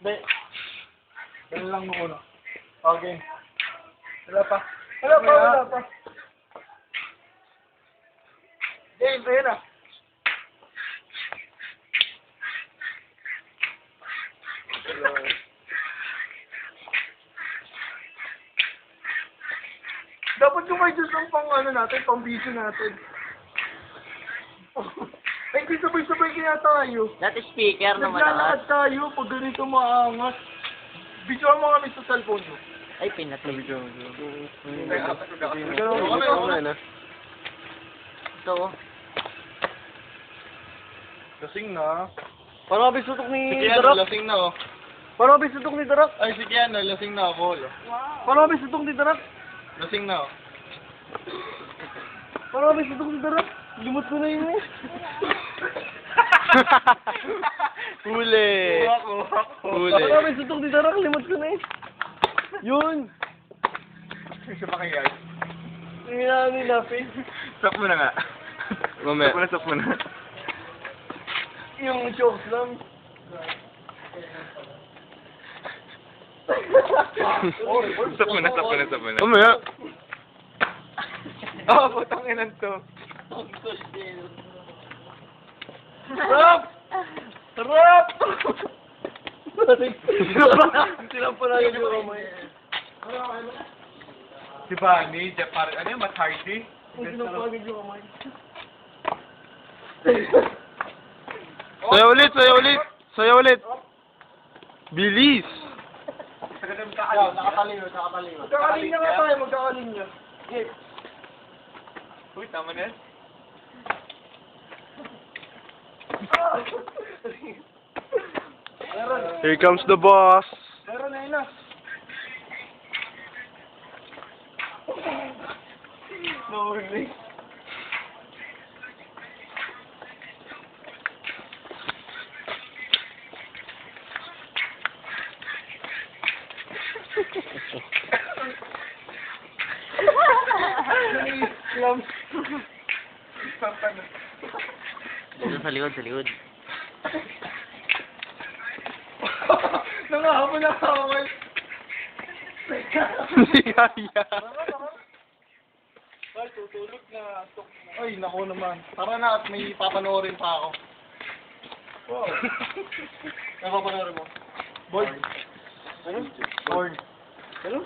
Hindi. Ganun lang muna. Okay. Wala pa. Wala pa. Game, ayun na. Dapat yung may Diyos ang pang natin, pang vision natin. Ay, di sabay-sabay kaya tayo. Dati speaker na Naglalakad malakas. tayo pag ganito maangas. Videoan mo kami sa cellphone mo. Ay, pinatay. Ito. Lasing na. Paano ka bisutok ni Si Kiano, Darak? lasing na oh. Paano ka bisutok ni Darak? Ay, si Kiano, lasing na ako. Paano ka bisutok ni Darak? Lasing na oh. Paano ka bisutok ni Darak? Limot ko na yun eh. Huli. Huli. Paano ka bisutok ni Darak? Limot ko na eh. Yun. Isa pa kay guys. Hindi na nilapin. Stop mo na nga. Mamaya. Stop mo na. Yung jokes lang. Stop mo na. Mamaya. Ah, putang inan to. Sarap! Sarap! Sinampanagan yung kamay. Si Bunny, parang ano yung mas hardy? Sinampanagan yung kamay. Sayo ulit. Bilis. Nakataliw. Magkakalinya nga tayo, magkakalinya. Okay. Uy, tama na yan. Here comes the boss. Meron na yun na. No way. Islam. Dito sa likod. Nangahamon na ako. Hindi kaya. Ay, tutulog na. Ay, naku naman. Tara na at may papanoorin pa ako. Wow. Ano papanoorin mo? Board. Ano? Board. Ano?